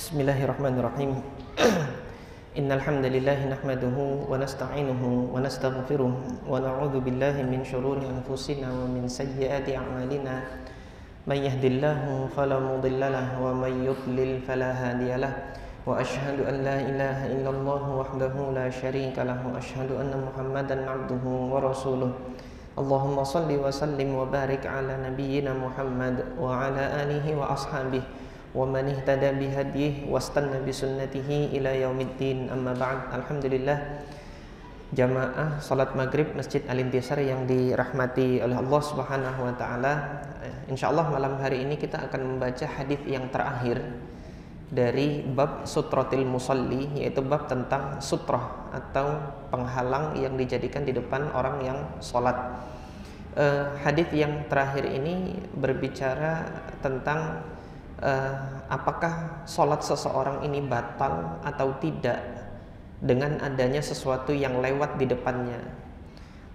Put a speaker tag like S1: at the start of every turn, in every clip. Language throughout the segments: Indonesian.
S1: Bismillahirrahmanirrahim. Innal hamdalillah nahmaduhu wa nasta'inuhu wa nastaghfiruh wa na'udzu billahi min shururi anfusina wa min sayyiati a'malina. May yahdihillahu fala mudilla lahu wa may yudlil fala hadiyalah. Wa asyhadu an la ilaha illallah wahdahu la syarika lahu wa asyhadu anna Muhammadan 'abduhu wa rasuluh. Allahumma shalli wa sallim wa barik ala nabiyyina Muhammad wa ala alihi wa ashabihi wa man ihtada bihadyihi wastanna bisunnatihi ila yaumiddin, amma ba'd. Alhamdulillah, jamaah salat maghrib Masjid Al-Intisar yang dirahmati oleh Allah Subhanahu wa taala. Insyaallah malam hari ini kita akan membaca hadis yang terakhir dari bab sutratil musalli, yaitu bab tentang sutrah atau penghalang yang dijadikan di depan orang yang salat. Hadis yang terakhir ini berbicara tentang apakah sholat seseorang ini batal atau tidak dengan adanya sesuatu yang lewat di depannya.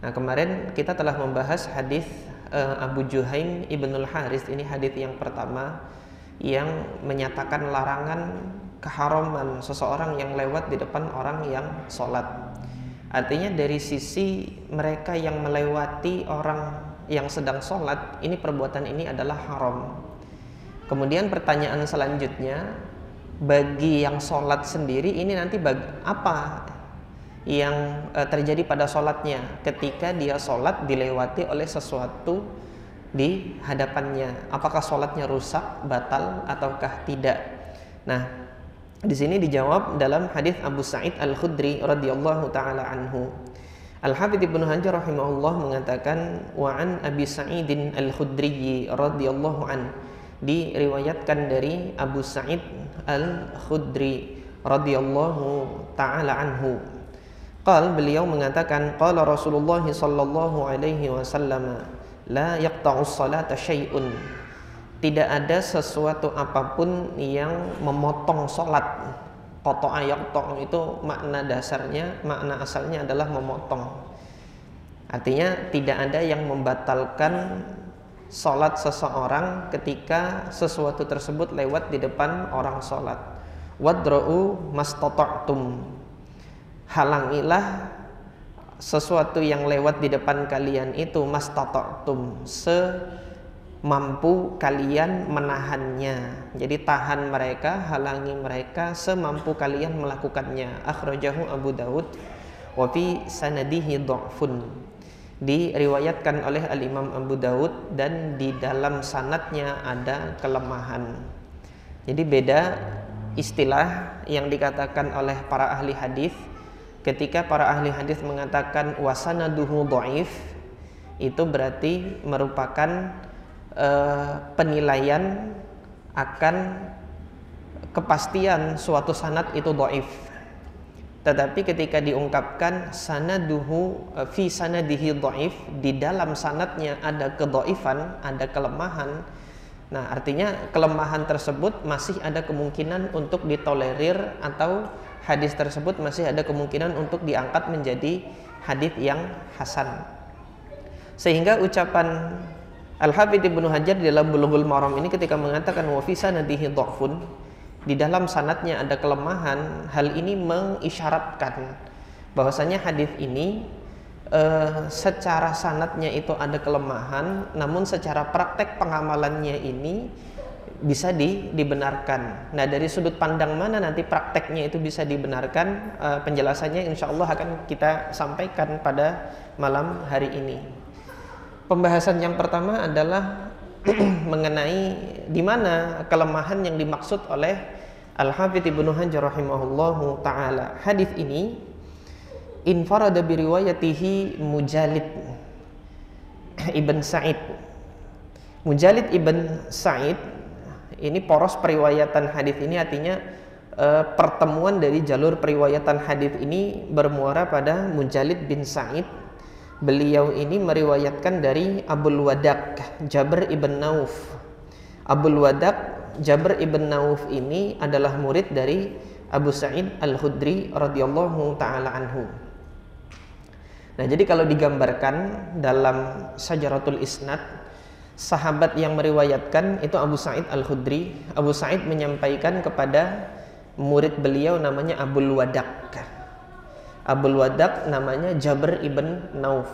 S1: Nah, kemarin kita telah membahas hadis Abu Juhaim Ibnul Harith. Ini hadis yang pertama yang menyatakan larangan keharaman seseorang yang lewat di depan orang yang sholat. Artinya dari sisi mereka yang melewati orang yang sedang sholat, ini perbuatan ini adalah haram. Kemudian pertanyaan selanjutnya, bagi yang sholat sendiri ini nanti apa yang terjadi pada sholatnya ketika dia sholat dilewati oleh sesuatu di hadapannya? Apakah sholatnya rusak, batal, ataukah tidak? Nah, di sini dijawab dalam hadis Abu Sa'id Al-Khudri radhiyallahu taala anhu. Al-Hafidz Ibnu Hajar rahimahullah mengatakan, wa an Abi Sa'idin Al-Khudri radhiyallahu anhu, diriwayatkan dari Abu Sa'id Al-Khudri radhiyallahu taala anhu. Beliau mengatakan, qala Rasulullah sallallahu alaihi wasallam, la yaqta'us salata syai'un. Tidak ada sesuatu apapun yang memotong salat. Qata'a yaqta' itu makna dasarnya, makna asalnya adalah memotong. Artinya tidak ada yang membatalkan sholat seseorang ketika sesuatu tersebut lewat di depan orang sholat. Wadra'u mastata'tum, halangilah sesuatu yang lewat di depan kalian itu mastata'tum, semampu kalian menahannya. Jadi tahan mereka, halangi mereka semampu kalian melakukannya. Akhrajahu Abu Dawud wa fi sanadihi dha'fun. Diriwayatkan oleh Al-Imam Abu Dawud dan di dalam sanadnya ada kelemahan. Jadi beda istilah yang dikatakan oleh para ahli hadis. Ketika para ahli hadis mengatakan wasanaduhu dhaif, itu berarti merupakan penilaian akan kepastian suatu sanad itu dhaif. Tetapi ketika diungkapkan sanaduhu fi sanadihi dhaif, di dalam sanadnya ada kedhaifan, ada kelemahan. Nah, artinya kelemahan tersebut masih ada kemungkinan untuk ditolerir, atau hadis tersebut masih ada kemungkinan untuk diangkat menjadi hadis yang hasan. Sehingga ucapan Al-Hafidz Ibnu Hajar di dalam Bulughul Maram ini ketika mengatakan wa fi sanadihi dha'fun, di dalam sanadnya ada kelemahan, hal ini mengisyaratkan bahwasanya hadis ini secara sanadnya itu ada kelemahan, namun secara praktek pengamalannya ini bisa dibenarkan. Nah, dari sudut pandang mana nanti prakteknya itu bisa dibenarkan, penjelasannya insya Allah akan kita sampaikan pada malam hari ini. Pembahasan yang pertama adalah mengenai di mana kelemahan yang dimaksud oleh Al-Hafidz Ibnu Hajar rahimahullahu taala. Hadis ini infarada bi riwayatihi Mujalid Ibn Sa'id. Mujalid Ibn Sa'id ini poros periwayatan hadis ini, artinya pertemuan dari jalur periwayatan hadis ini bermuara pada Mujalid bin Sa'id. Beliau ini meriwayatkan dari Abul Wadaq Jabr ibn Nauf. Abul Wadaq Jabr ibn Nauf ini adalah murid dari Abu Sa'id Al-Khudri radhiyallahu taala anhu. Nah, jadi kalau digambarkan dalam Syajaratul Isnad, sahabat yang meriwayatkan itu Abu Sa'id Al-Khudri. Abu Sa'id menyampaikan kepada murid beliau namanya Abul Wadak. Abul Wadak namanya Jabr ibn Nauf.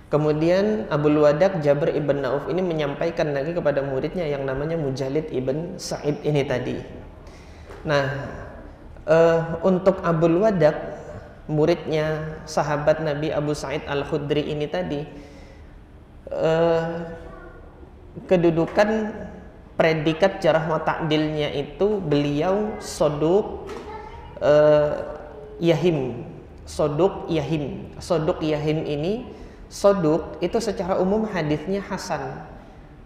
S1: Kemudian Abul Wadak Jabr ibn Nauf ini menyampaikan lagi kepada muridnya yang namanya Mujalid ibn Sa'id ini tadi. Nah, untuk Abul Wadak, muridnya sahabat Nabi Abu Sa'id Al-Khudri ini tadi, kedudukan predikat jarh wa ta'dilnya itu beliau soduq yahim. Soduq yahim. Soduq yahim ini, soduq itu secara umum hadisnya hasan,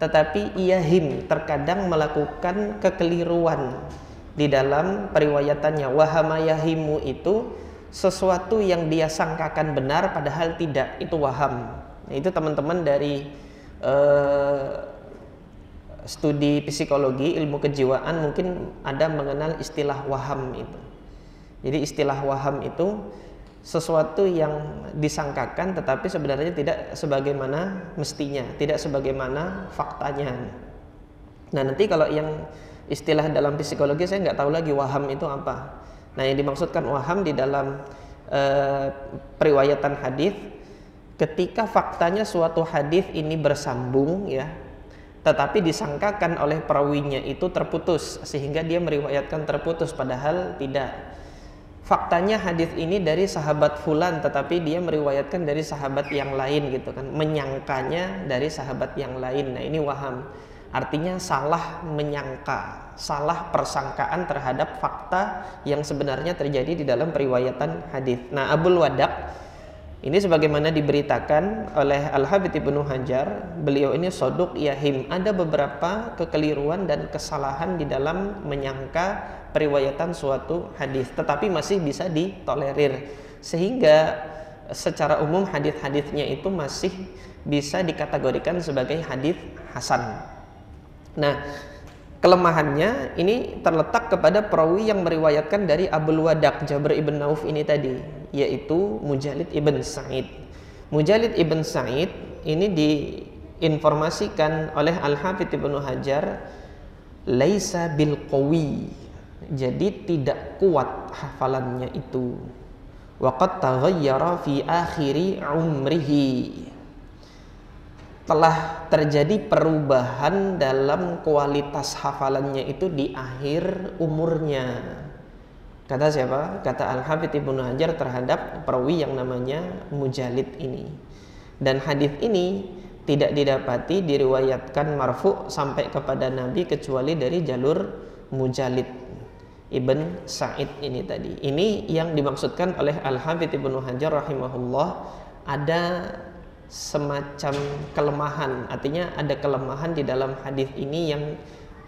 S1: tetapi yahim terkadang melakukan kekeliruan di dalam periwayatannya. Wahama yahimu itu sesuatu yang dia sangkakan benar padahal tidak, itu waham. Nah, itu teman-teman dari studi psikologi, ilmu kejiwaan mungkin ada mengenal istilah waham itu. Jadi istilah waham itu sesuatu yang disangkakan tetapi sebenarnya tidak sebagaimana mestinya, tidak sebagaimana faktanya. Nah, nanti kalau yang istilah dalam psikologi saya nggak tahu lagi waham itu apa. Nah, yang dimaksudkan waham di dalam periwayatan hadis, ketika faktanya suatu hadis ini bersambung ya, tetapi disangkakan oleh perawinya itu terputus sehingga dia meriwayatkan terputus padahal tidak. Faktanya hadis ini dari sahabat fulan tetapi dia meriwayatkan dari sahabat yang lain gitu kan, menyangkanya dari sahabat yang lain. Nah, ini waham. Artinya salah menyangka, salah persangkaan terhadap fakta yang sebenarnya terjadi di dalam periwayatan hadis. Nah, Abul Wadak ini sebagaimana diberitakan oleh Al-Hafidz Ibnu Hajar, beliau ini soduq yahim. Ada beberapa kekeliruan dan kesalahan di dalam menyangka periwayatan suatu hadis, tetapi masih bisa ditolerir. Sehingga secara umum hadis-hadisnya itu masih bisa dikategorikan sebagai hadis hasan. Nah, kelemahannya ini terletak kepada perawi yang meriwayatkan dari Abul Wadak Jabr ibn Nauf ini tadi, yaitu Mujalid ibn Sa'id. Mujalid ibn Sa'id ini diinformasikan oleh Al-Hafidz Ibnu Hajar laisa bil qawi, jadi tidak kuat hafalannya itu. Wa qad taghayyara fi akhiri umrihi, telah terjadi perubahan dalam kualitas hafalannya itu di akhir umurnya. Kata siapa? Kata Al-Hafidz Ibnu Hajar terhadap perawi yang namanya Mujalid ini. Dan hadis ini tidak didapati diriwayatkan marfu' sampai kepada Nabi kecuali dari jalur Mujalid ibn Sa'id ini tadi. Ini yang dimaksudkan oleh Al-Hafidz Ibnu Hajar rahimahullah, ada semacam kelemahan, artinya ada kelemahan di dalam hadis ini yang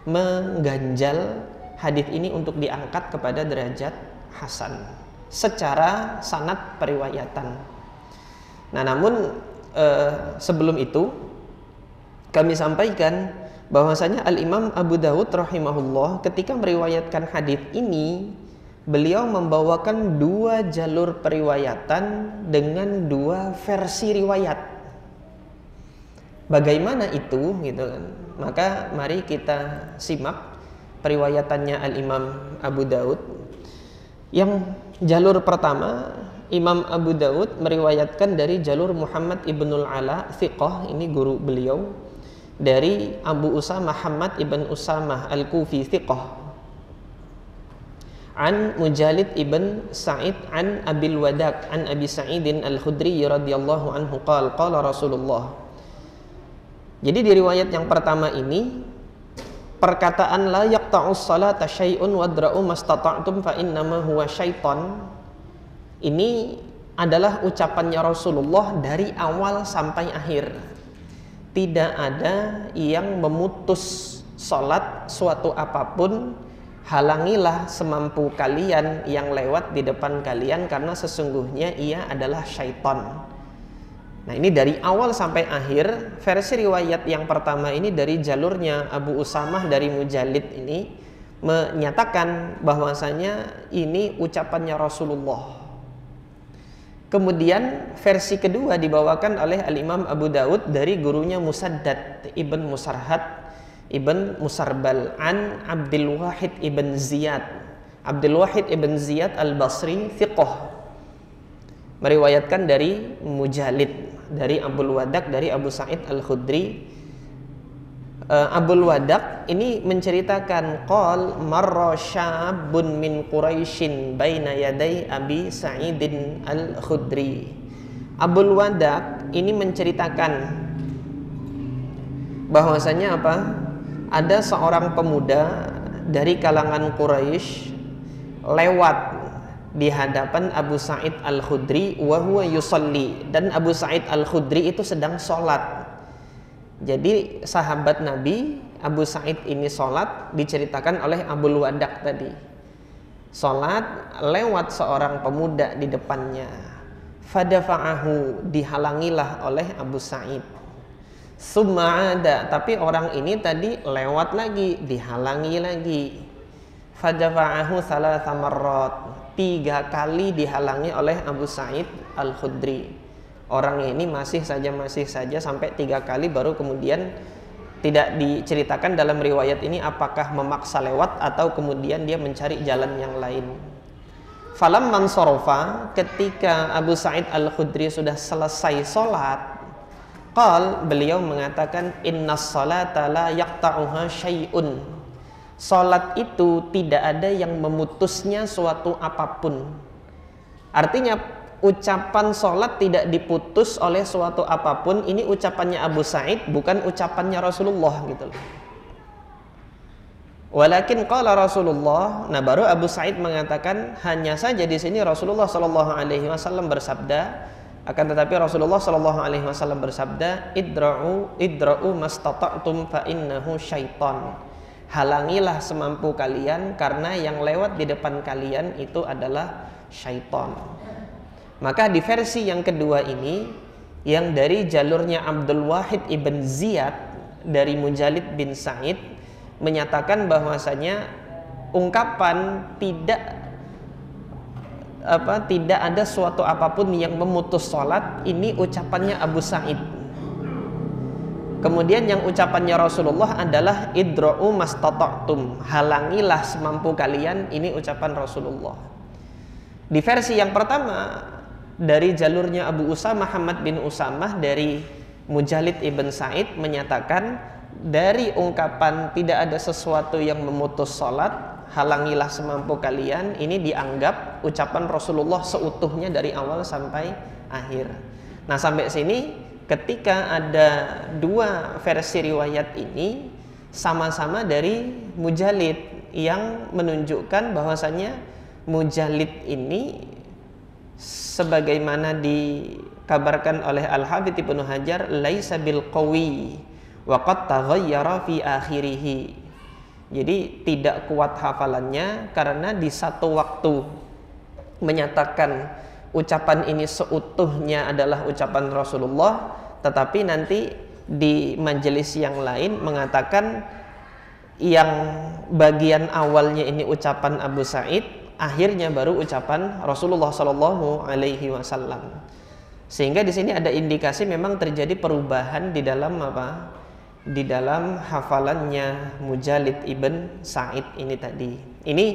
S1: mengganjal hadis ini untuk diangkat kepada derajat hasan secara sanad periwayatan. Nah, namun sebelum itu kami sampaikan bahwasanya Al-Imam Abu Dawud rahimahullah ketika meriwayatkan hadis ini, beliau membawakan dua jalur periwayatan dengan dua versi riwayat. Bagaimana itu gitu kan? Maka mari kita simak periwayatannya Al-Imam Abu Dawud. Yang jalur pertama, Imam Abu Dawud meriwayatkan dari jalur Muhammad ibnul Ala thiqah, ini guru beliau, dari Abu Usamah Muhammad ibn Usamah Al-Kufi thiqah, an Mujalid ibn Sa'id an Abil Wadak an Abi Sa'idin Al-Khudri radhiyallahu anhu qala Rasulullah. Jadi di riwayat yang pertama ini, perkataan la yaqta'us salata syai'un wadra'u mastata'tum fa innama huwa syaiton, ini adalah ucapannya Rasulullah dari awal sampai akhir. Tidak ada yang memutus salat suatu apapun, halangilah semampu kalian yang lewat di depan kalian karena sesungguhnya ia adalah syaitan. Nah, ini dari awal sampai akhir. Versi riwayat yang pertama ini dari jalurnya Abu Usamah dari Mujalid ini menyatakan bahwasanya ini ucapannya Rasulullah. Kemudian versi kedua dibawakan oleh Al-Imam Abu Dawud dari gurunya Musaddad ibn Musarhad ibn Musarbal an Abdul Wahid ibn Ziyad Abdul Wahid ibn Ziyad al-Basri thiqah, meriwayatkan dari Mujalid, dari Abul Wadak, dari Abu Sa'id al-Khudri. Abul Wadak ini menceritakan qal marra syabun min Quraisyin baina yaday Abi Sa'idin al-Khudri. Abul Wadak ini menceritakan bahwasanya apa? Ada seorang pemuda dari kalangan Quraisy lewat di hadapan Abu Sa'id al-Khudri wa huwa yusalli, dan Abu Sa'id al-Khudri itu sedang sholat. Jadi sahabat Nabi Abu Sa'id ini sholat, diceritakan oleh Abul Wadak tadi. Sholat, lewat seorang pemuda di depannya. Fadafa'ahu, dihalangilah oleh Abu Sa'id. Summa ada, tapi orang ini tadi lewat lagi, dihalangi lagi. Fadafa'ahu thalatha marrat, 3 kali dihalangi oleh Abu Sa'id al-Khudri. Orang ini masih saja sampai 3 kali, baru kemudian tidak diceritakan dalam riwayat ini apakah memaksa lewat atau kemudian dia mencari jalan yang lain. Falamman sarafa, ketika Abu Sa'id al-Khudri sudah selesai sholat, beliau mengatakan innas salata la yaqta'uha syai'un. Sholat itu tidak ada yang memutusnya suatu apapun. Artinya ucapan sholat tidak diputus oleh suatu apapun. Ini ucapannya Abu Sa'id, bukan ucapannya Rasulullah gitu loh. Walakin qala Rasulullah, nah baru Abu Sa'id mengatakan hanya saja di sini Rasulullah sallallahu alaihi wasallam bersabda, akan tetapi Rasulullah sallallahu alaihi wasallam bersabda, idra'u mastata'tum fa innahu syaitan. Halangilah semampu kalian karena yang lewat di depan kalian itu adalah syaitan. Maka di versi yang kedua ini, yang dari jalurnya Abdul Wahid ibn Ziyad dari Mujalid bin Sa'id, menyatakan bahwasanya ungkapan tidak ada suatu apapun yang memutus sholat, ini ucapannya Abu Sa'id. Kemudian yang ucapannya Rasulullah adalah idra'u mastata'tum, halangilah semampu kalian, ini ucapan Rasulullah. Di versi yang pertama dari jalurnya Abu Usamah Muhammad bin Usamah dari Mujalid ibn Sa'id menyatakan dari ungkapan tidak ada sesuatu yang memutus sholat, halangilah semampu kalian, ini dianggap ucapan Rasulullah seutuhnya dari awal sampai akhir. Nah sampai sini ketika ada 2 versi riwayat ini sama-sama dari Mujalid, yang menunjukkan bahwasanya Mujalid ini sebagaimana dikabarkan oleh Al-Hafidz Ibnu Hajar, laisa bil qawi wa qad taghayyara fi akhirih. Jadi tidak kuat hafalannya karena di satu waktu menyatakan ucapan ini seutuhnya adalah ucapan Rasulullah, tetapi nanti di majelis yang lain mengatakan yang bagian awalnya ini ucapan Abu Sa'id, akhirnya baru ucapan Rasulullah Shallallahu Alaihi Wasallam. Sehingga di sini ada indikasi memang terjadi perubahan di dalam apa? Di dalam hafalannya Mujalid ibn Sa'id ini tadi. Ini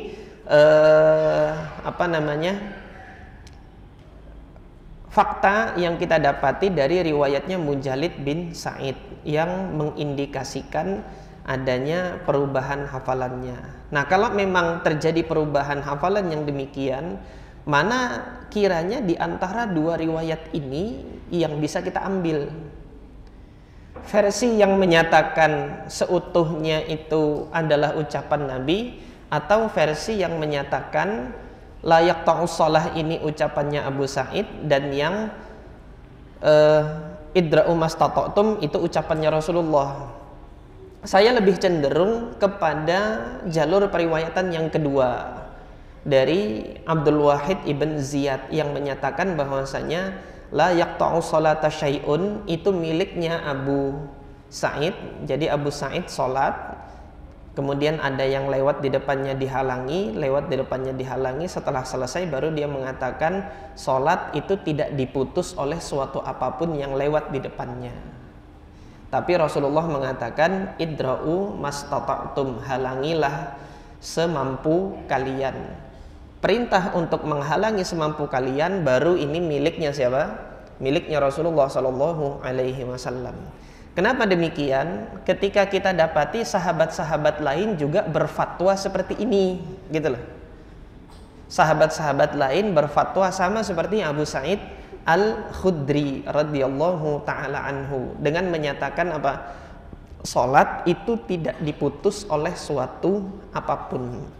S1: fakta yang kita dapati dari riwayatnya Mujalid bin Sa'id yang mengindikasikan adanya perubahan hafalannya. Nah, kalau memang terjadi perubahan hafalan yang demikian, mana kiranya di antara 2 riwayat ini yang bisa kita ambil? Versi yang menyatakan seutuhnya itu adalah ucapan Nabi, atau versi yang menyatakan layak ta'us sholah ini ucapannya Abu Sa'id, dan yang idra'u mastata'tum itu ucapannya Rasulullah. Saya lebih cenderung kepada jalur periwayatan yang kedua dari Abdul Wahid ibn Ziyad yang menyatakan bahwasanya la yaqta'u sholata syai'un itu miliknya Abu Sa'id. Jadi Abu Sa'id sholat, kemudian ada yang lewat di depannya dihalangi, setelah selesai baru dia mengatakan sholat itu tidak diputus oleh suatu apapun yang lewat di depannya. Tapi Rasulullah mengatakan idra'u mastata'tum, halangilah semampu kalian. Perintah untuk menghalangi semampu kalian baru ini miliknya siapa? Miliknya Rasulullah Sallallahu Alaihi Wasallam. Kenapa demikian? Ketika kita dapati sahabat-sahabat lain juga berfatwa seperti ini, gitu loh. Sahabat-sahabat lain berfatwa sama seperti Abu Sa'id Al-Khudri radhiyallahu taala anhu dengan menyatakan apa? Salat itu tidak diputus oleh suatu apapun.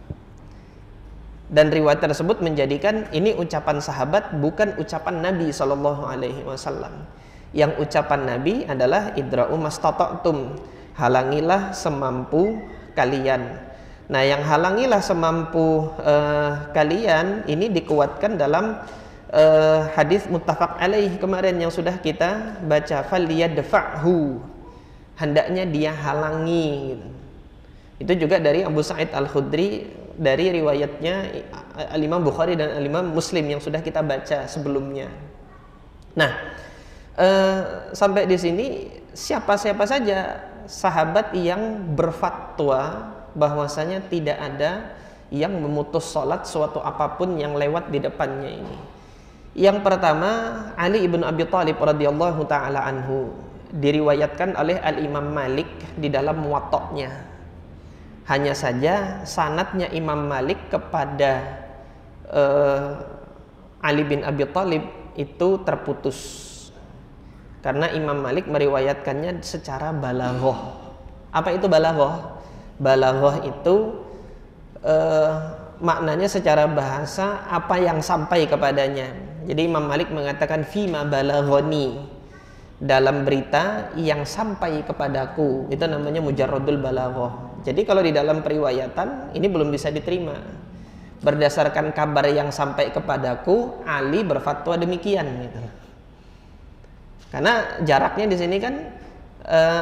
S1: Dan riwayat tersebut menjadikan ini ucapan sahabat, bukan ucapan Nabi Sallallahu Alaihi Wasallam. Yang ucapan Nabi adalah idra'u mastata'tum, halangilah semampu kalian. Nah, yang halangilah semampu kalian ini dikuatkan dalam hadis muttafaq alaih kemarin yang sudah kita baca, falyadfa'hu, hendaknya dia halangi. Itu juga dari Abu Sa'id Al-Khudri, dari riwayatnya Al-Imam Bukhari dan Al-Imam Muslim yang sudah kita baca sebelumnya. Nah, sampai di sini siapa saja sahabat yang berfatwa bahwasanya tidak ada yang memutus sholat suatu apapun yang lewat di depannya ini. Yang pertama, Ali ibn Abi Thalib radhiyallahu taala anhu, diriwayatkan oleh Al-Imam Malik di dalam Muwatta'nya. Hanya saja sanadnya Imam Malik kepada Ali bin Abi Thalib itu terputus. Karena Imam Malik meriwayatkannya secara balaghah. Apa itu balaghah? Balaghah itu maknanya secara bahasa apa yang sampai kepadanya. Jadi Imam Malik mengatakan fima balaghani, dalam berita yang sampai kepadaku. Itu namanya mujarradul balaghah. Jadi kalau di dalam periwayatan ini belum bisa diterima. Berdasarkan kabar yang sampai kepadaku, Ali berfatwa demikian gitu. Karena jaraknya di sini kan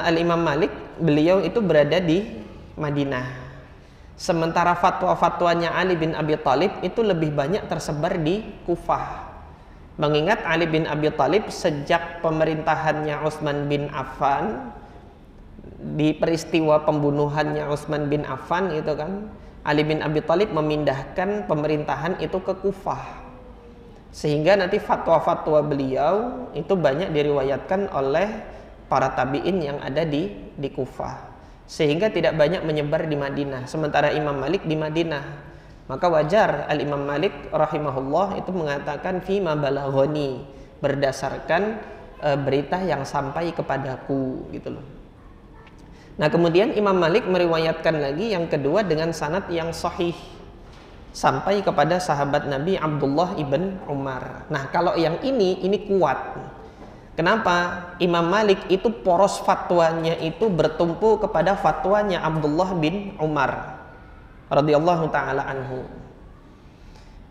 S1: Al-Imam Malik, beliau itu berada di Madinah. Sementara fatwa-fatwanya Ali bin Abi Thalib itu lebih banyak tersebar di Kufah. Mengingat Ali bin Abi Thalib sejak pemerintahannya Utsman bin Affan, di peristiwa pembunuhannya Utsman bin Affan itu kan, Ali bin Abi Thalib memindahkan pemerintahan itu ke Kufah. Sehingga nanti fatwa-fatwa beliau itu banyak diriwayatkan oleh para tabi'in yang ada di Kufah. Sehingga tidak banyak menyebar di Madinah. Sementara Imam Malik di Madinah. Maka wajar Al-Imam Malik rahimahullah itu mengatakan fima balaghani, berdasarkan berita yang sampai kepadaku gitu loh. Nah, kemudian Imam Malik meriwayatkan lagi yang kedua dengan sanad yang sahih sampai kepada sahabat Nabi Abdullah ibn Umar. Nah, kalau yang ini kuat. Kenapa? Imam Malik itu poros fatwanya itu bertumpu kepada fatwanya Abdullah bin Umar radhiyallahu taala anhu.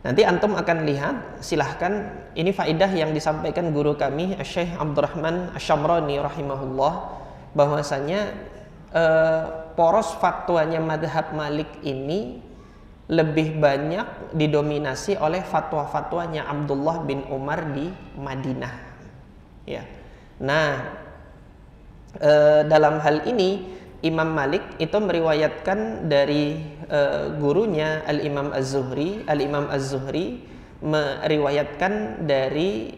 S1: Nanti antum akan lihat, silahkan, ini faidah yang disampaikan guru kami Syekh Abdurrahman Asy-Syamrani rahimahullah, bahwasanya poros fatwanya madhab Malik ini lebih banyak didominasi oleh fatwa-fatwanya Abdullah bin Umar di Madinah. Ya. Nah, dalam hal ini Imam Malik itu meriwayatkan dari gurunya Al-Imam Az-Zuhri. Al-Imam Az-Zuhri meriwayatkan dari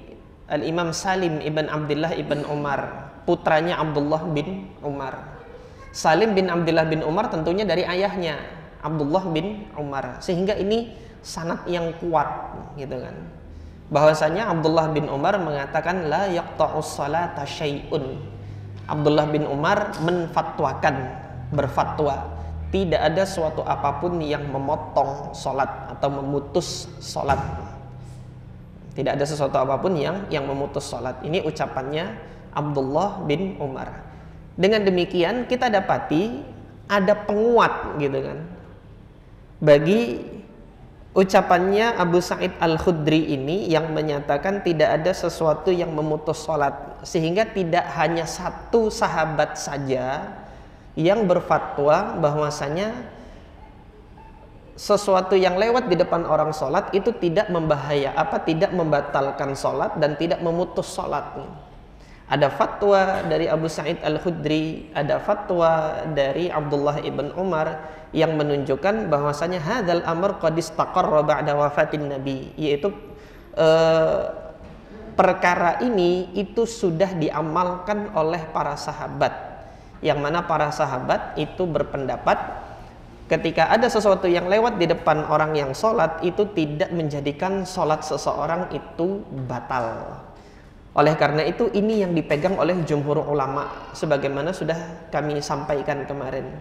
S1: Al-Imam Salim ibn Abdullah ibn Umar, putranya Abdullah bin Umar. Salim bin Abdullah bin Umar tentunya dari ayahnya Abdullah bin Umar, sehingga ini sanad yang kuat gitu kan, bahwasanya Abdullah bin Umar mengatakan la yaqta'us salata syai'un. Abdullah bin Umar menfatwakan, berfatwa, tidak ada suatu apapun yang memotong sholat atau memutus sholat. Tidak ada sesuatu apapun yang memutus sholat. Ini ucapannya Abdullah bin Umar. Dengan demikian kita dapati ada penguat gitu kan bagi ucapannya Abu Sa'id Al-Khudri ini yang menyatakan tidak ada sesuatu yang memutus sholat, sehingga tidak hanya satu sahabat saja yang berfatwa bahwasanya sesuatu yang lewat di depan orang sholat itu tidak membahayakan, tidak membatalkan sholat dan tidak memutus sholat. Ada fatwa dari Abu Sa'id Al-Khudri, ada fatwa dari Abdullah ibn Umar yang menunjukkan bahwasanya hadzal amr qad istaqarra ba'da wafatin Nabi, yaitu perkara ini itu sudah diamalkan oleh para sahabat, yang mana para sahabat itu berpendapat ketika ada sesuatu yang lewat di depan orang yang sholat itu tidak menjadikan sholat seseorang itu batal. Oleh karena itu ini yang dipegang oleh jumhur ulama, sebagaimana sudah kami sampaikan kemarin,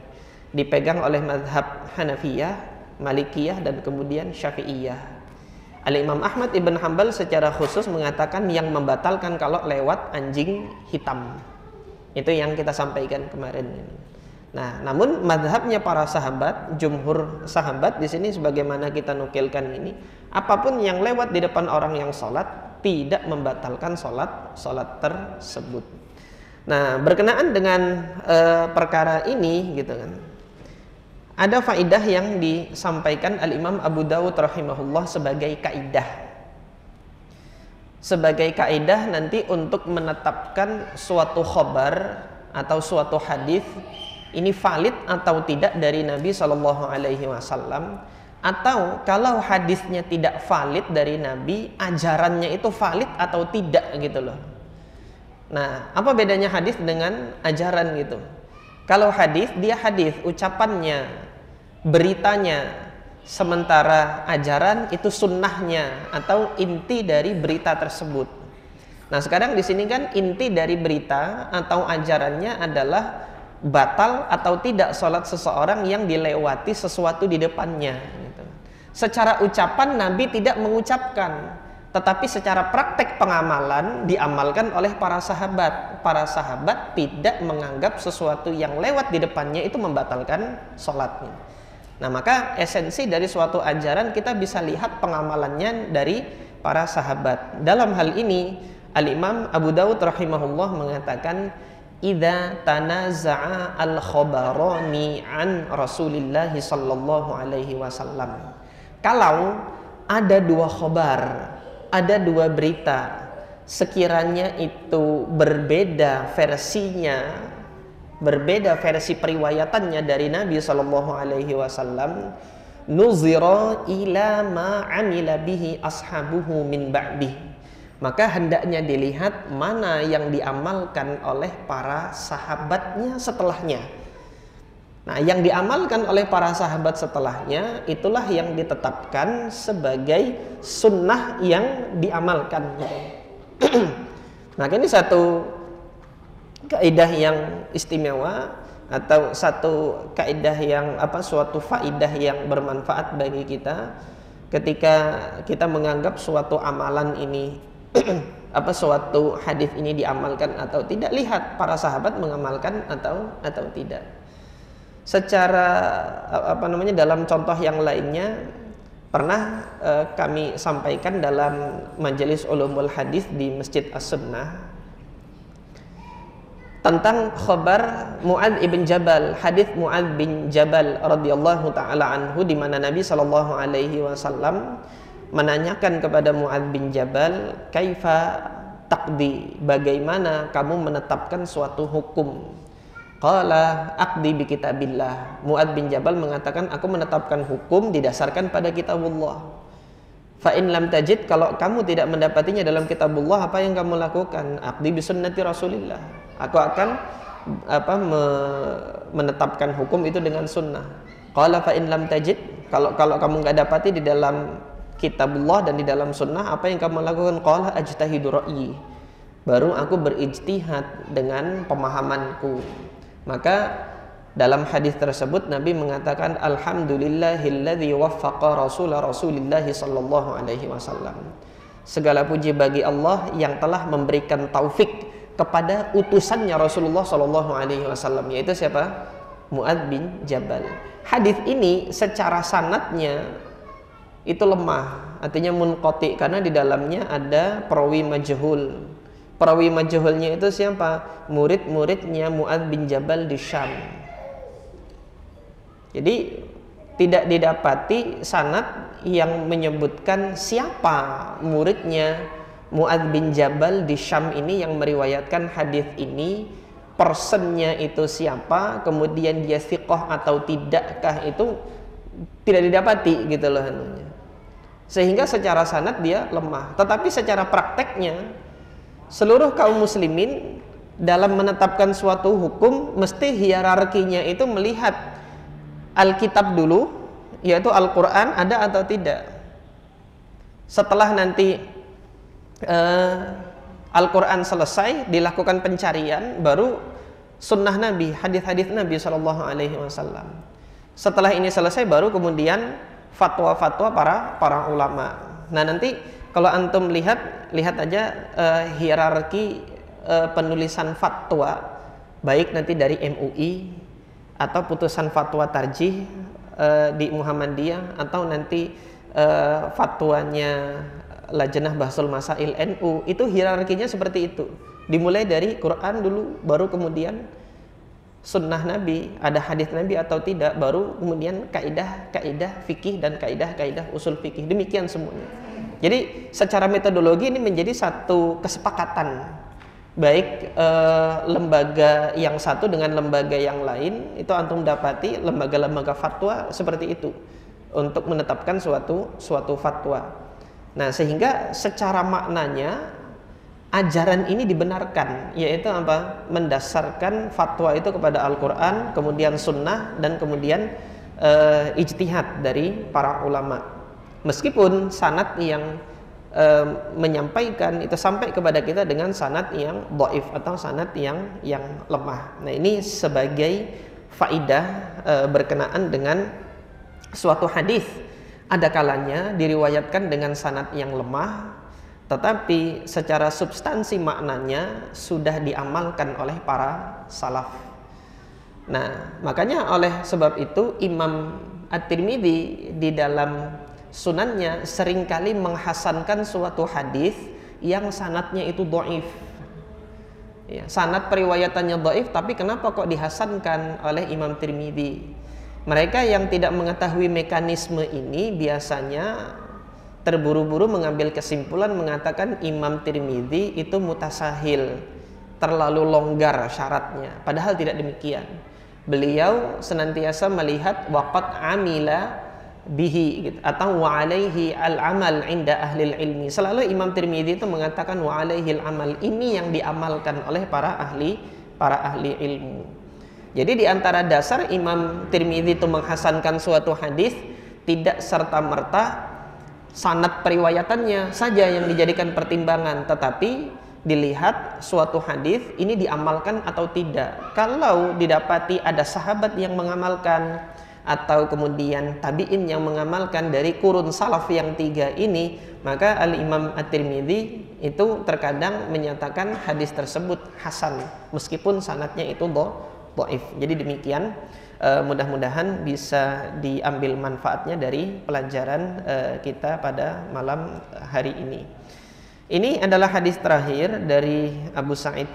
S1: dipegang oleh mazhab Hanafiyah, Malikiyah, dan kemudian Syafi'iyah. Al-Imam Ahmad ibn Hanbal secara khusus mengatakan yang membatalkan kalau lewat anjing hitam. Itu yang kita sampaikan kemarin. Nah, namun mazhabnya para sahabat, jumhur sahabat di sini sebagaimana kita nukilkan ini, apapun yang lewat di depan orang yang sholat tidak membatalkan sholat tersebut. Nah, berkenaan dengan perkara ini gitu kan, ada faidah yang disampaikan Al-Imam Abu Dawud rahimahullah sebagai kaidah. Sebagai kaidah nanti untuk menetapkan suatu khobar atau suatu hadis ini valid atau tidak dari Nabi SAW, atau kalau hadisnya tidak valid dari Nabi, ajarannya itu valid atau tidak gitu loh. Nah, apa bedanya hadis dengan ajaran gitu? Kalau hadis, dia hadis, ucapannya, beritanya, sementara ajaran itu sunnahnya atau inti dari berita tersebut. Nah, sekarang di sini kan inti dari berita atau ajarannya adalah batal atau tidak sholat seseorang yang dilewati sesuatu di depannya gitu. Secara ucapan Nabi tidak mengucapkan, tetapi secara praktek pengamalan diamalkan oleh para sahabat. Para sahabat tidak menganggap sesuatu yang lewat di depannya itu membatalkan sholatnya. Nah, maka esensi dari suatu ajaran kita bisa lihat pengamalannya dari para sahabat. Dalam hal ini Al-Imam Abu Dawud rahimahullah mengatakan, idza tanaza'a al-khabarani an Rasulillah sallallahu alaihi wasallam. Kalau ada dua khabar, ada dua berita, sekiranya itu berbeda versinya, berbeda versi periwayatannya dari Nabi sallallahu alaihi wasallam, nuzira ila ma amila bihi ashabuhu min ba'dih. Maka hendaknya dilihat mana yang diamalkan oleh para sahabatnya setelahnya. Nah, yang diamalkan oleh para sahabat setelahnya itulah yang ditetapkan sebagai sunnah yang diamalkan. Nah, ini satu kaidah yang istimewa atau satu kaidah yang suatu faidah yang bermanfaat bagi kita ketika kita menganggap suatu amalan ini suatu hadis ini diamalkan atau tidak. Lihat para sahabat mengamalkan atau tidak. Secara dalam contoh yang lainnya pernah kami sampaikan dalam majelis ulumul hadis di Masjid As-Sunnah tentang khabar Mu'adz ibn Jabal, hadis Mu'adz bin Jabal radhiyallahu taala anhu, di mana Nabi sallallahu alaihi wasallam menanyakan kepada Mu'adz bin Jabal, kaifa taqdi, bagaimana kamu menetapkan suatu hukum? Qala aqdi bi kitabillah. Mu'adz bin Jabal mengatakan, aku menetapkan hukum didasarkan pada kitabullah. Fa in lam tajid, kalau kamu tidak mendapatinya dalam kitabullah, apa yang kamu lakukan? Aqdi bi sunnati Rasulillah. Aku akan menetapkan hukum itu dengan sunnah. Qala fa in lam tajid, kalau kamu enggak dapati di dalam kitabullah dan di dalam sunnah, apa yang kamu lakukan? Qala ajtahidu ra'yi, baru aku berijtihad dengan pemahamanku. Maka dalam hadis tersebut Nabi mengatakan, alhamdulillahilladzi waffaqa Rasulillah sallallahu alaihi wasallam. Segala puji bagi Allah yang telah memberikan taufik kepada utusannya Rasulullah sallallahu alaihi wasallam, yaitu siapa? Mu'adz bin Jabal. Hadis ini secara sanadnya itu lemah, artinya munqati, karena di dalamnya ada perawi majhul. Perawi majhulnya itu siapa? Murid-muridnya Mu'adz bin Jabal di Syam. Jadi tidak didapati sanad yang menyebutkan siapa muridnya Mu'adz bin Jabal di Syam ini yang meriwayatkan hadis ini, personnya itu siapa, kemudian dia thiqah atau tidakkah, itu tidak didapati gitu loh. Sehingga secara sanad dia lemah. Tetapi secara prakteknya seluruh kaum muslimin dalam menetapkan suatu hukum mesti hierarkinya itu melihat Alkitab dulu, yaitu Al-Quran ada atau tidak. Setelah nanti Al-Quran selesai, dilakukan pencarian, baru sunnah Nabi, hadis-hadis Nabi SAW. Setelah ini selesai, baru kemudian fatwa-fatwa para ulama. Nah, nanti kalau antum lihat aja hierarki penulisan fatwa, baik nanti dari MUI atau putusan fatwa tarjih di Muhammadiyah, atau nanti fatwanya Lajnah Bahsul Masail NU, itu hierarkinya seperti itu. Dimulai dari Quran dulu, baru kemudian sunnah Nabi, ada hadis Nabi atau tidak, baru kemudian kaidah fikih dan kaidah usul fikih. Demikian semuanya. Jadi secara metodologi ini menjadi satu kesepakatan, baik lembaga yang satu dengan lembaga yang lain. Itu antum dapati lembaga-lembaga fatwa seperti itu untuk menetapkan suatu fatwa. Nah, sehingga secara maknanya ajaran ini dibenarkan, yaitu apa? Mendasarkan fatwa itu kepada Al-Quran, kemudian sunnah, dan kemudian ijtihad dari para ulama. Meskipun sanad yang menyampaikan itu sampai kepada kita dengan sanad yang dhaif atau sanad yang lemah. Nah, ini sebagai faidah berkenaan dengan suatu hadis. Ada kalanya diriwayatkan dengan sanad yang lemah, tetapi secara substansi maknanya sudah diamalkan oleh para salaf. Nah, makanya oleh sebab itu Imam At-Tirmidzi di dalam sunannya seringkali menghasankan suatu hadis yang sanadnya itu dhaif. Ya, sanad periwayatannya dhaif, tapi kenapa kok dihasankan oleh Imam Tirmidzi? Mereka yang tidak mengetahui mekanisme ini biasanya terburu-buru mengambil kesimpulan mengatakan Imam Tirmidzi itu mutasahil, terlalu longgar syaratnya. Padahal tidak demikian. Beliau senantiasa melihat waqad amila bihi gitu, atau wa alaihi al-amal inda ahlil ilmi. Selalu Imam Tirmidzi itu mengatakan wa alaihi al-amal, ini yang diamalkan oleh para ahli ilmu. Jadi di antara dasar Imam Tirmidzi itu menghasankan suatu hadis tidak serta-merta sanad periwayatannya saja yang dijadikan pertimbangan, tetapi dilihat suatu hadis ini diamalkan atau tidak. Kalau didapati ada sahabat yang mengamalkan atau kemudian tabi'in yang mengamalkan dari kurun salaf yang tiga ini, maka Al-Imam At-Tirmidzi itu terkadang menyatakan hadis tersebut hasan meskipun sanadnya itu dhaif. Jadi demikian, mudah-mudahan bisa diambil manfaatnya dari pelajaran kita pada malam hari ini. Ini adalah hadis terakhir dari Abu Sa'id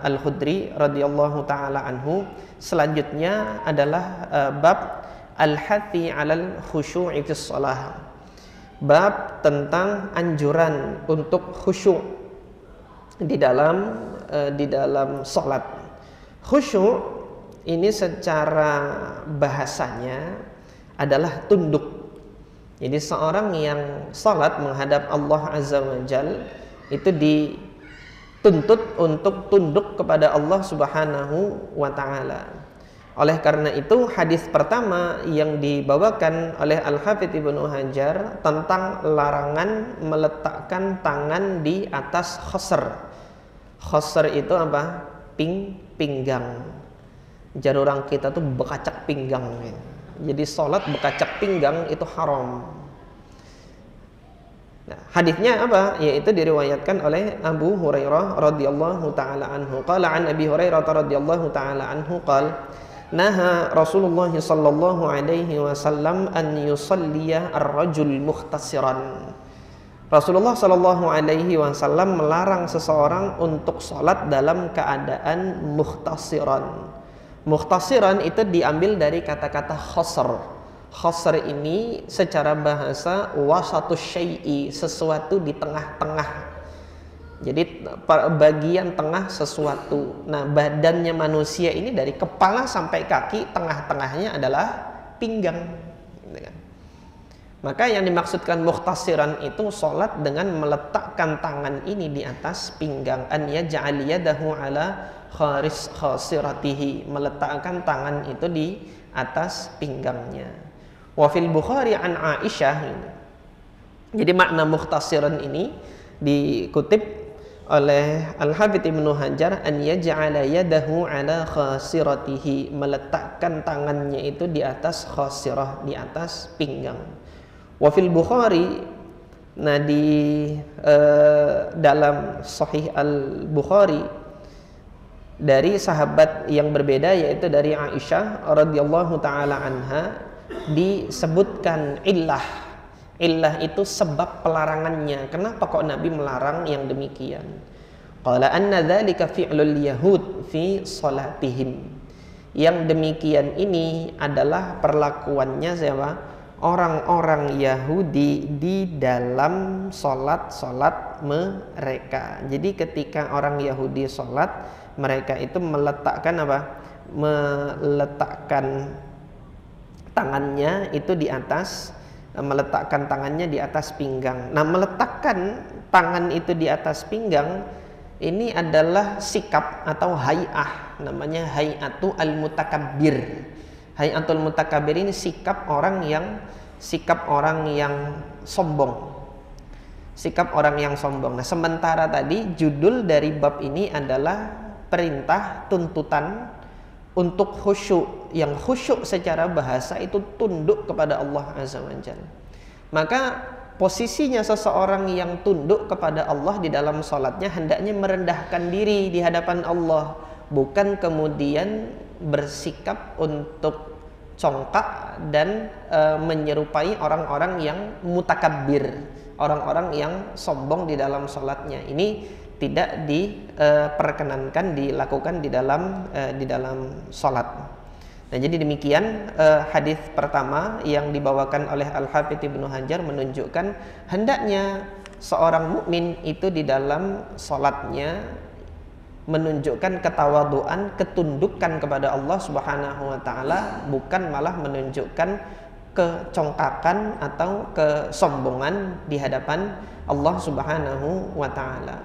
S1: Al-Khudri radhiyallahu taala anhu. Selanjutnya adalah bab al-hathi 'alal khusyu'i fis shalah. Bab tentang anjuran untuk khusyuk di dalam salat. Khusyuk ini secara bahasanya adalah tunduk. Jadi seorang yang salat menghadap Allah Azza wa Jal itu dituntut untuk tunduk kepada Allah Subhanahu wa Ta'ala. Oleh karena itu hadis pertama yang dibawakan oleh Al-Hafidz Ibnu Hajar tentang larangan meletakkan tangan di atas khosr. Khosr itu apa? Pinggang. Jadi orang kita tuh bekacak pinggang. Jadi sholat bekacak pinggang itu haram. Nah, hadisnya apa? Yaitu diriwayatkan oleh Abu Hurairah radhiyallahu taala anhu. Qala an Abi Hurairah radhiyallahu taala anhu qala naha Rasulullah sallallahu alaihi wasallam an yusalliya ar-rajul muhtasiran. Rasulullah sallallahu alaihi wasallam melarang seseorang untuk sholat dalam keadaan muhtasiran. Muhtasiran itu diambil dari kata-kata khosr.
S2: Khasr ini secara bahasa wasatus syai'i, sesuatu di tengah-tengah. Jadi bagian tengah sesuatu. Nah, badannya manusia ini dari kepala sampai kaki, tengah-tengahnya adalah pinggang. Gitu kan. Maka yang dimaksudkan mukhtasiran itu sholat dengan meletakkan tangan ini di atas pinggang. An yaj'al yadahu ala khasiratihi, meletakkan tangan itu di atas pinggangnya. Wa fil Bukhari an Aisyah. Jadi makna mukhtasiran ini dikutip oleh Al-Hafidz Ibnu Hajar, an yaj'ala yadahu ala khasiratihi, meletakkan tangannya itu di atas khasirah, di atas pinggang. Wa fil Bukhari, nah di dalam Sahih Al-Bukhari dari sahabat yang berbeda, yaitu dari Aisyah radhiyallahu taala anha, disebutkan illah. Illah itu sebab pelarangannya. Kenapa kok Nabi melarang yang demikian? Qala anna dzalika fi'lul yahud fi salatihim. Yang demikian ini adalah perlakuannya siapa? Orang-orang Yahudi di dalam salat mereka. Jadi ketika orang Yahudi salat, mereka itu meletakkan apa? Meletakkan tangannya itu di atas, meletakkan tangannya di atas pinggang. Nah, meletakkan tangan itu di atas pinggang ini adalah sikap atau hay'ah, namanya hay'atu al-mutakabbir. Hay'atul mutakabbir ini sikap orang yang sombong. Sikap orang yang sombong. Nah, sementara tadi judul dari bab ini adalah perintah tuntutan untuk khusyuk. Yang khusyuk secara bahasa itu tunduk kepada Allah Azza wa Jalla. Maka posisinya seseorang yang tunduk kepada Allah di dalam salatnya hendaknya merendahkan diri di hadapan Allah, bukan kemudian bersikap untuk congkak dan menyerupai orang-orang yang mutakabbir, orang-orang yang sombong di dalam salatnya. Ini tidak diperkenankan dilakukan di dalam salat. Nah, jadi demikian hadis pertama yang dibawakan oleh Al-Hafidz Ibnu Hajar menunjukkan hendaknya seorang mukmin itu di dalam salatnya menunjukkan ketawaduan, ketundukan kepada Allah Subhanahu wa taala, bukan malah menunjukkan kecongkakan atau kesombongan di hadapan Allah Subhanahu wa taala.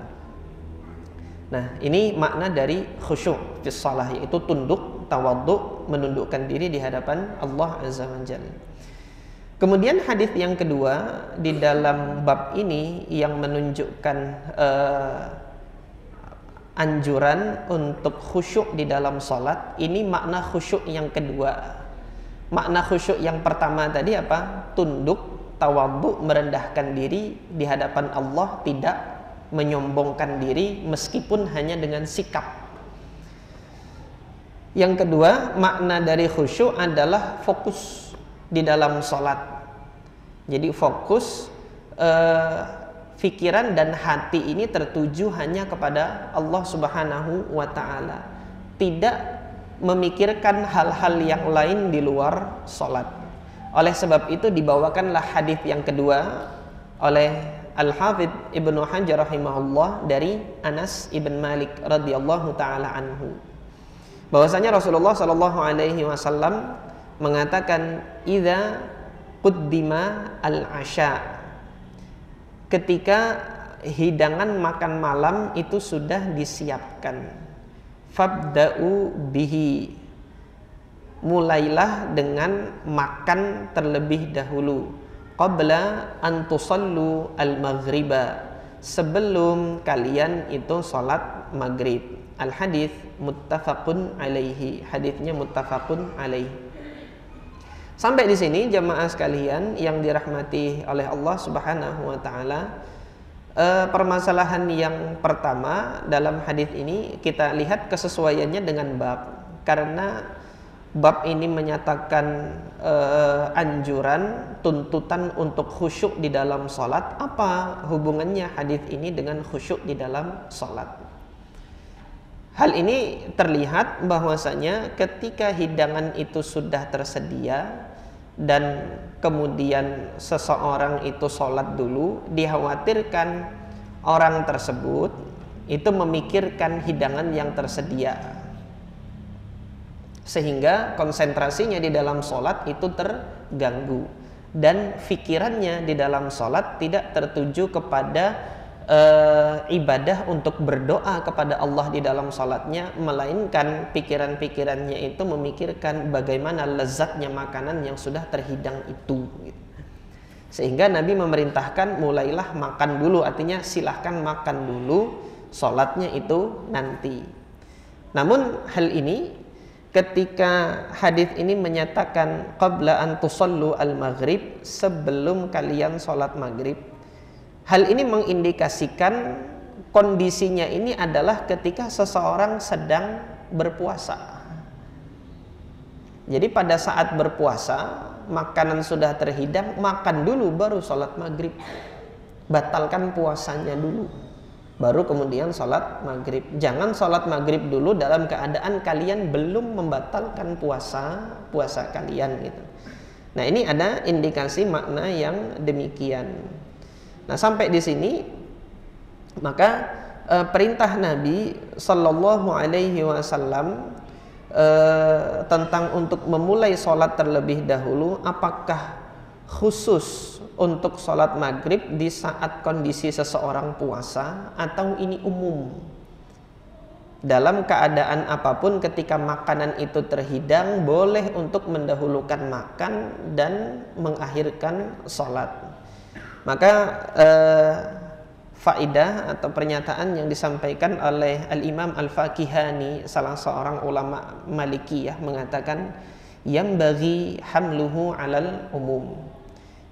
S2: Nah, ini makna dari khusyuk fi shalah, yaitu tunduk, tawadhu, menundukkan diri di hadapan Allah Azza wa Jalla. Kemudian hadis yang kedua di dalam bab ini yang menunjukkan anjuran untuk khusyuk di dalam salat. Ini makna khusyuk yang kedua. Makna khusyuk yang pertama tadi apa? Tunduk, tawadhu, merendahkan diri di hadapan Allah, tidak menyombongkan diri meskipun hanya dengan sikap. Yang kedua, makna dari khusyuk adalah fokus di dalam salat. Jadi fokus, pikiran dan hati ini tertuju hanya kepada Allah Subhanahu wa taala, tidak memikirkan hal-hal yang lain di luar salat. Oleh sebab itu dibawakanlah hadis yang kedua oleh Al-Hafidz Ibnu Hajar rahimahullah dari Anas ibn Malik radhiyallahu taala anhu, bahwasanya Rasulullah sallallahu alaihi wasallam mengatakan, idza quddima al-asya, ketika hidangan makan malam itu sudah disiapkan, fabda'u bihi, mulailah dengan makan terlebih dahulu, qabla an tusallu al-maghriba, sebelum kalian itu salat maghrib. Al-hadis muttafaqun alaihi, hadisnya muttafaqun alaihi. Sampai di sini jamaah sekalian yang dirahmati oleh Allah Subhanahu wa taala, permasalahan yang pertama dalam hadis ini kita lihat kesesuaiannya dengan bab, karena bab ini menyatakan anjuran, tuntutan untuk khusyuk di dalam salat. Apa hubungannya hadis ini dengan khusyuk di dalam salat? Hal ini terlihat bahwasanya ketika hidangan itu sudah tersedia, dan kemudian seseorang itu sholat dulu, dikhawatirkan orang tersebut itu memikirkan hidangan yang tersedia, sehingga konsentrasinya di dalam sholat itu terganggu dan pikirannya di dalam sholat tidak tertuju kepada ibadah untuk berdoa kepada Allah di dalam sholatnya, melainkan pikiran-pikirannya itu memikirkan bagaimana lezatnya makanan yang sudah terhidang itu. Sehingga Nabi memerintahkan mulailah makan dulu, artinya silahkan makan dulu, sholatnya itu nanti. Namun hal ini ketika hadis ini menyatakan qabla an tusallu al-maghrib, sebelum kalian sholat maghrib, hal ini mengindikasikan kondisinya ini adalah ketika seseorang sedang berpuasa. Jadi pada saat berpuasa, makanan sudah terhidang, makan dulu baru sholat maghrib. Batalkan puasanya dulu, baru kemudian sholat maghrib. Jangan sholat maghrib dulu dalam keadaan kalian belum membatalkan puasa kalian gitu. Nah, ini ada indikasi makna yang demikian. Nah, sampai di sini maka perintah Nabi Sallallahu Alaihi Wasallam tentang untuk memulai sholat terlebih dahulu, apakah khusus untuk sholat maghrib di saat kondisi seseorang puasa atau ini umum? Dalam keadaan apapun ketika makanan itu terhidang, boleh untuk mendahulukan makan dan mengakhirkan sholat. Maka faidah atau pernyataan yang disampaikan oleh Al-Imam Al-Fakihani, salah seorang ulama Malikiyah, mengatakan yambaghi hamluhu alal umum.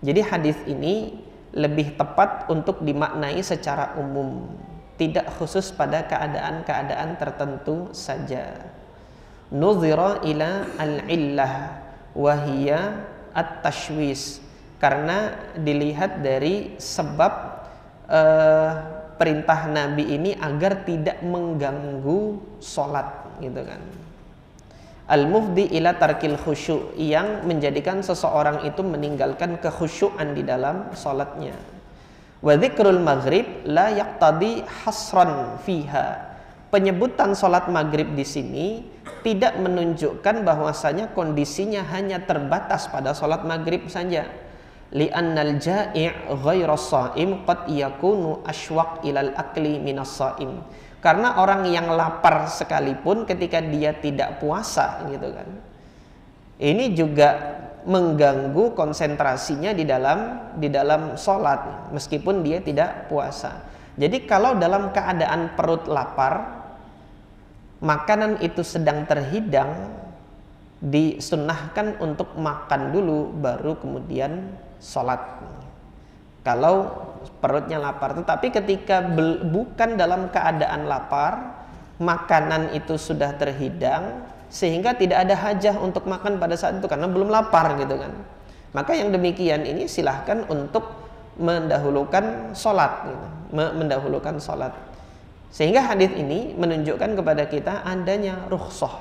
S2: Jadi hadis ini lebih tepat untuk dimaknai secara umum, tidak khusus pada keadaan-keadaan tertentu saja. Nuzira ila al-illah wa hiya at-tashwis, karena dilihat dari sebab perintah Nabi ini agar tidak mengganggu sholat, gitu kan. Al-mufdi ila tarkil khusyuk, yang menjadikan seseorang itu meninggalkan kekhusyuan di dalam sholatnya. Wa dzikrul maghrib la yaqtadi hasran fiha. Penyebutan sholat maghrib di sini tidak menunjukkan bahwasanya kondisinya hanya terbatas pada sholat maghrib saja. Li'annal ja'i' ghairas sha'im qad yakunu ashwaq ilal akli minas sha'im. Karena orang yang lapar sekalipun ketika dia tidak puasa, gitu kan, ini juga mengganggu konsentrasinya di dalam sholat meskipun dia tidak puasa. Jadi kalau dalam keadaan perut lapar, makanan itu sedang terhidang, disunnahkan untuk makan dulu baru kemudian sholat. Kalau perutnya lapar, tetapi ketika bukan dalam keadaan lapar, makanan itu sudah terhidang sehingga tidak ada hajah untuk makan pada saat itu karena belum lapar, gitu kan. Maka yang demikian ini silahkan untuk mendahulukan sholat, gitu. Mendahulukan sholat. Sehingga hadis ini menunjukkan kepada kita adanya rukhsah,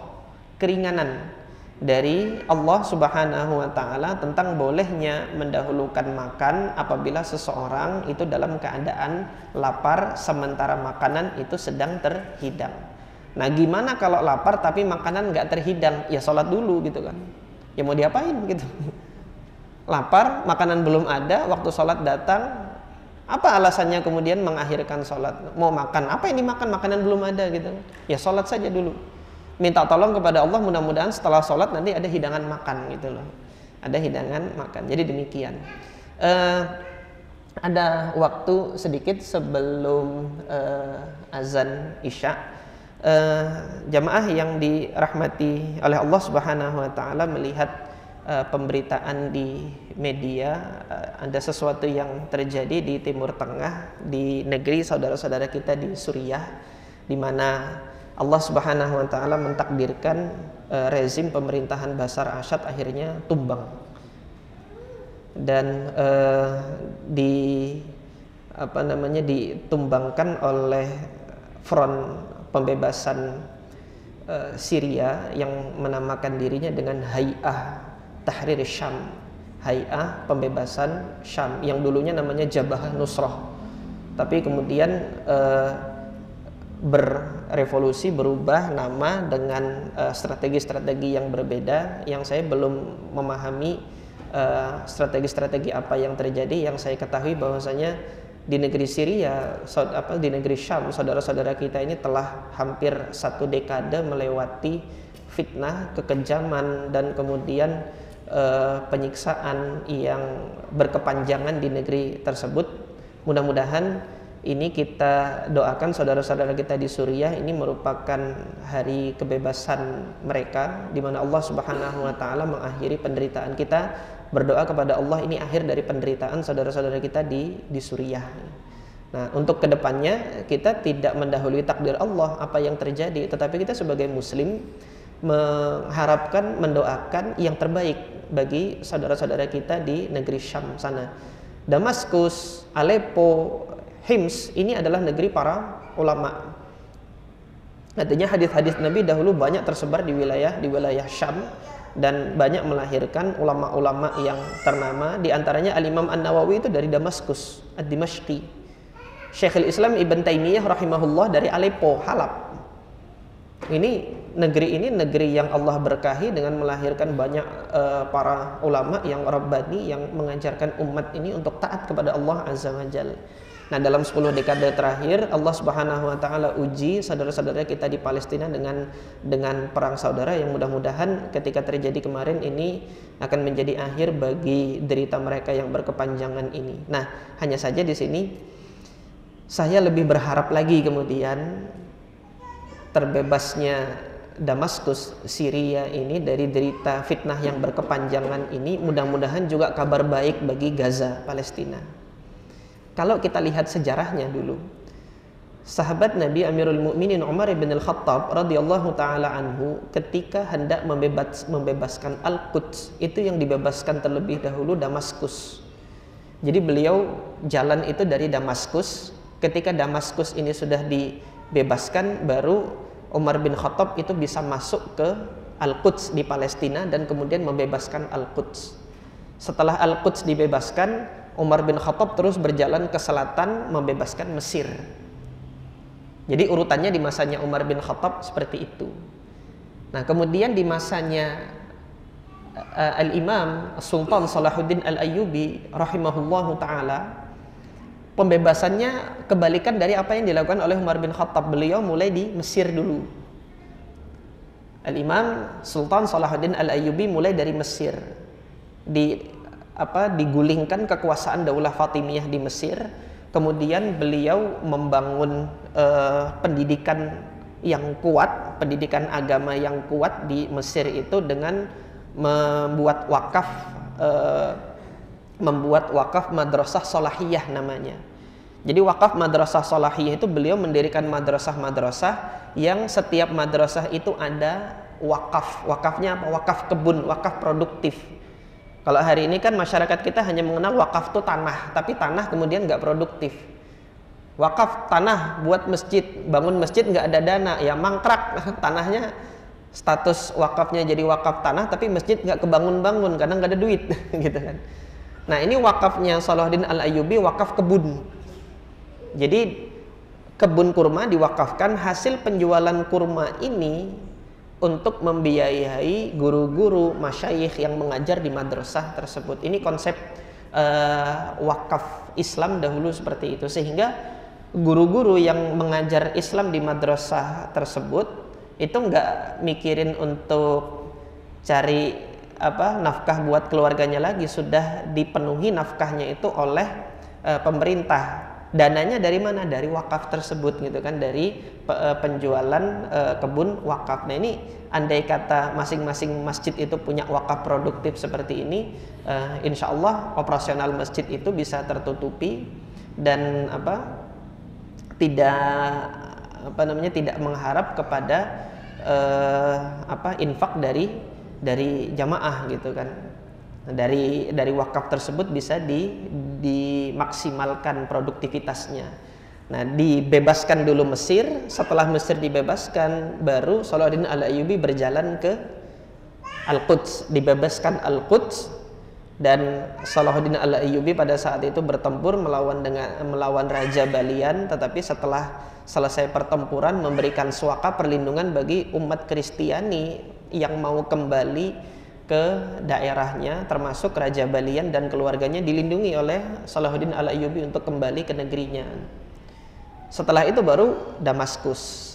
S2: keringanan dari Allah Subhanahu wa taala tentang bolehnya mendahulukan makan apabila seseorang itu dalam keadaan lapar sementara makanan itu sedang terhidang. Nah, gimana kalau lapar tapi makanan nggak terhidang? Ya sholat dulu, gitu kan. Ya mau diapain gitu. Lapar, makanan belum ada, waktu sholat datang, apa alasannya kemudian mengakhirkan sholat? Mau makan, apa ini makan? Makanan belum ada, gitu. Ya sholat saja dulu. Minta tolong kepada Allah, mudah-mudahan setelah sholat nanti ada hidangan makan, gitu loh. Ada hidangan makan. Jadi demikian. Ada waktu sedikit sebelum azan Isya, jamaah yang dirahmati oleh Allah Subhanahu wa taala melihat pemberitaan di media, ada sesuatu yang terjadi di Timur Tengah, di negeri saudara-saudara kita di Suriah, di mana Allah Subhanahu wa taala mentakdirkan rezim pemerintahan Bashar Assad akhirnya tumbang. Dan ditumbangkan oleh Front Pembebasan Syria yang menamakan dirinya dengan Hay'ah Tahrir Syam. Hay'ah Pembebasan Syam yang dulunya namanya Jabhah Nusrah, tapi kemudian berevolusi, berubah nama dengan strategi-strategi yang berbeda, yang saya belum memahami strategi-strategi apa yang terjadi. Yang saya ketahui bahwasanya di negeri Syria, di negeri Syam, saudara-saudara kita ini telah hampir 1 dekade melewati fitnah, kekejaman, dan kemudian penyiksaan yang berkepanjangan di negeri tersebut. Mudah-mudahan ini kita doakan saudara-saudara kita di Suriah ini merupakan hari kebebasan mereka, di mana Allah Subhanahu wa taala mengakhiri penderitaan kita. Berdoa kepada Allah ini akhir dari penderitaan saudara-saudara kita di Suriah. Nah, untuk kedepannya kita tidak mendahului takdir Allah apa yang terjadi, tetapi kita sebagai muslim mengharapkan, mendoakan yang terbaik bagi saudara-saudara kita di negeri Syam sana. Damaskus, Aleppo, Hims ini adalah negeri para ulama. Artinya hadis-hadis Nabi dahulu banyak tersebar di wilayah Syam dan banyak melahirkan ulama-ulama yang ternama. Di antaranya Al-Imam An-Nawawi itu dari Damaskus, Ad-Dimashqi. Syekhul Islam Ibn Taimiyah rahimahullah dari Aleppo, Halab. Negeri ini negeri yang Allah berkahi dengan melahirkan banyak para ulama yang rabbani yang mengajarkan umat ini untuk taat kepada Allah Azza wa Jalla. Nah, dalam 10 dekade terakhir Allah Subhanahu wa taala uji saudara-saudara kita di Palestina dengan perang saudara yang mudah-mudahan ketika terjadi kemarin ini akan menjadi akhir bagi derita mereka yang berkepanjangan ini. Nah, hanya saja di sini saya lebih berharap lagi kemudian terbebasnya Damaskus, Syria ini dari derita fitnah yang berkepanjangan ini, mudah-mudahan juga kabar baik bagi Gaza, Palestina. Kalau kita lihat sejarahnya dulu, sahabat Nabi Amirul Mukminin Umar bin Al-Khattab radhiyallahu taala anhu ketika hendak membebaskan Al-Quds, itu yang dibebaskan terlebih dahulu Damaskus. Jadi beliau jalan itu dari Damaskus. Ketika Damaskus ini sudah dibebaskan, baru Umar bin Khattab itu bisa masuk ke Al-Quds di Palestina dan kemudian membebaskan Al-Quds. Setelah Al-Quds dibebaskan, Umar bin Khattab terus berjalan ke selatan membebaskan Mesir. Jadi urutannya di masanya Umar bin Khattab seperti itu. Nah, kemudian di masanya Al-Imam Sultan Salahuddin Al-Ayyubi rahimahullahu taala, pembebasannya kebalikan dari apa yang dilakukan oleh Umar bin Khattab. Beliau mulai di Mesir dulu. Al-Imam Sultan Salahuddin Al-Ayyubi mulai dari Mesir. Digulingkan kekuasaan Daulah Fatimiyah di Mesir. Kemudian beliau membangun pendidikan yang kuat, pendidikan agama yang kuat di Mesir itu dengan membuat wakaf madrasah Salahiyah namanya. Jadi wakaf madrasah Salahiyah itu beliau mendirikan madrasah-madrasah yang setiap madrasah itu ada wakaf. Wakafnya apa? Wakaf kebun, wakaf produktif. Kalau hari ini kan masyarakat kita hanya mengenal wakaf itu tanah, tapi tanah kemudian nggak produktif. Wakaf tanah buat masjid, bangun masjid nggak ada dana, ya mangkrak tanahnya. Status wakafnya jadi wakaf tanah, tapi masjid nggak kebangun-bangun karena nggak ada duit, gitu kan. Nah, ini wakafnya Salahuddin Al-Ayyubi, wakaf kebun. Jadi kebun kurma diwakafkan, hasil penjualan kurma ini untuk membiayai guru-guru masyayikh yang mengajar di madrasah tersebut. Ini konsep wakaf Islam dahulu seperti itu, sehingga guru-guru yang mengajar Islam di madrasah tersebut itu nggak mikirin untuk cari nafkah buat keluarganya lagi, sudah dipenuhi nafkahnya itu oleh pemerintah. Dananya dari mana? Dari wakaf tersebut, gitu kan, dari penjualan kebun wakaf. Nah, ini andai kata masing-masing masjid itu punya wakaf produktif seperti ini, insya Allah operasional masjid itu bisa tertutupi dan tidak mengharap kepada infak dari jamaah, gitu kan. Dari wakaf tersebut bisa dimaksimalkan produktivitasnya. Nah, dibebaskan dulu Mesir. Setelah Mesir dibebaskan, baru Salahuddin Al-Ayyubi berjalan ke Al-Quds. Dibebaskan Al-Quds, Dan Salahuddin Al-Ayyubi pada saat itu bertempur melawan Raja Balian, tetapi setelah selesai pertempuran memberikan suaka perlindungan bagi umat Kristiani yang mau kembali ke daerahnya, termasuk Raja Balian dan keluarganya dilindungi oleh Salahuddin Al-Ayyubi untuk kembali ke negerinya. Setelah itu baru Damaskus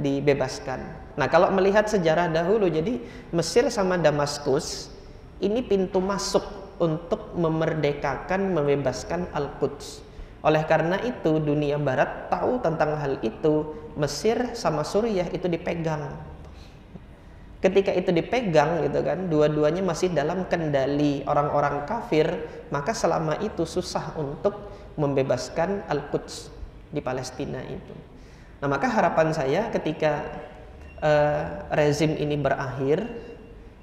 S2: dibebaskan. Nah, kalau melihat sejarah dahulu, jadi Mesir sama Damaskus ini pintu masuk untuk memerdekakan, membebaskan Al-Quds. Oleh karena itu dunia barat tahu tentang hal itu. Mesir sama Suriah itu dipegang. Ketika itu dipegang gitu kan, dua-duanya masih dalam kendali orang-orang kafir, maka selama itu susah untuk membebaskan Al-Quds di Palestina itu. Nah, maka harapan saya ketika rezim ini berakhir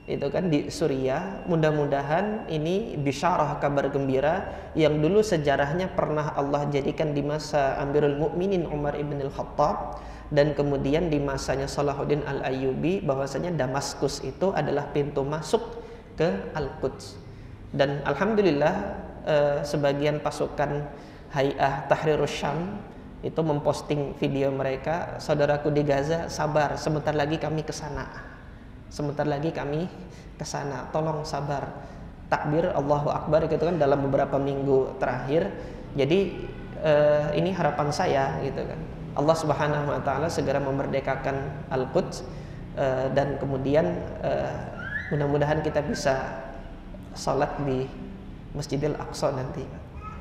S2: itu kan di Suriah, mudah-mudahan ini bisyarah, kabar gembira yang dulu sejarahnya pernah Allah jadikan di masa Amirul Mukminin Umar ibn al-Khattab dan kemudian di masanya Salahuddin Al-Ayyubi, bahwasanya Damaskus itu adalah pintu masuk ke Al-Quds. Dan alhamdulillah sebagian pasukan Hay'ah Tahrirus Syam itu memposting video mereka, saudaraku di Gaza, sabar, sebentar lagi kami ke sana. Sebentar lagi kami ke sana. Tolong sabar. Takbir Allahu Akbar gitu kan dalam beberapa minggu terakhir. Jadi ini harapan saya gitu kan. Allah Subhanahu wa taala segera memerdekakan Al-Quds dan kemudian mudah-mudahan kita bisa salat di Masjidil Aqsa nanti.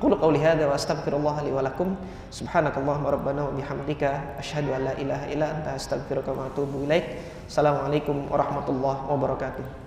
S2: Qul qouli hadza wa astaghfirullah li wa lakum. Subhanakallahumma rabbana wa bihamdika asyhadu an la ilaha illa anta astaghfiruka wa atubu ilaik. Assalamualaikum warahmatullahi wabarakatuh.